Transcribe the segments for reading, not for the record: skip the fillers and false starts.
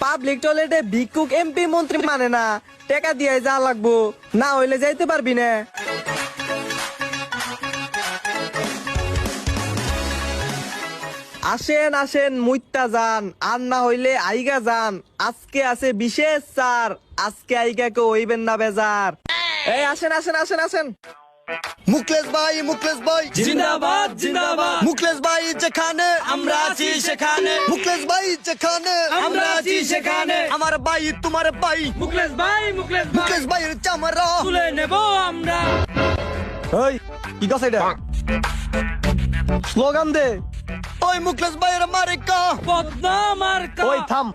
Public টয়লেটে ভিক্ষুক MP মন্ত্রী মানে না, টাকা দিয়ে যা লাগবো, না হইলে যাইতে পারবি না। আসেন আসেন মুইত্তা যান, আর না হইলে আইগা যান, আজকে আছে বিশেষ স্যার, আজকে আইগা কেউ হইবেন না বেজার। এই আসেন আসেন আসেন আসেন। মুকলেশ ভাই জিন্দাবাদ জিন্দাবাদ। মুকলেশ ভাই যেখানে আমরা আছি সেখানে, মুকলেশ ভাই যেখানে আমরা আছি সেখানে। আমার ভাই তোমার ভাই মুকলেশ ভাই মুকলেশ ভাইয়ের চামড়া তুলে নেব আমরা। ওই কি কথা এটা স্লোগান দে। ওই মুকলেশ ভাইয়ের মারিকা বদনাম আর ওই থাম,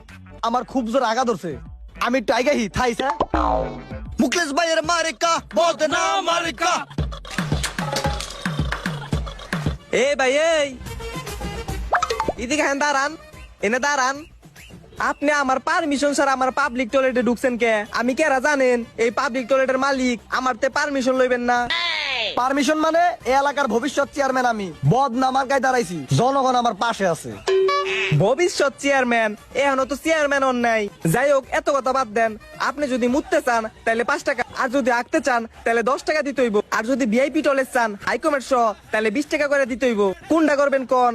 আমার খুব জোর আগা ধরছে, আমি টাইগাহি থাইছে। মুকলেশ ভাইয়ের মারিকা বদনাম মারিকা। এ ভাই এই এদিকে হ্যাঁ দাঁড়ান, এনে দাঁড়ান। আপনি আমার পারমিশন স্যার আমার পাবলিক টয়লেটে ঢুকছেন কে? আমি কেরা জানেন? এই পাবলিক টয়লেটের মালিক, আমার তে পারমিশন লইবেন না। পারমিশন মানে এই এলাকার ভবিষ্যৎ চেয়ারম্যান আমি, বদনামার গায়ে দাঁড়াইছি, জনগণ আমার পাশে আছে। ভবিষ্যৎ চেয়ারম্যান? এখনো তো চেয়ারম্যান হন নাই। যাই হোক এত কথা বাদ দেন, আপনি যদি মুততে চান তাহলে 5 টাকা, আর যদি আঁকতে চান তাহলে 10 টাকা দিতে হইব, আর যদি ভিআইপি টয়লেট চান হাইকমেন্ট সহ তাহলে 20 টাকা করে দিতে হইব। কোনটা করবেন কোন?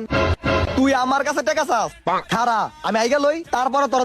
তুই আমার কাছে টাকা চাস, খারা আমি আইগা লই, তারপরে তোর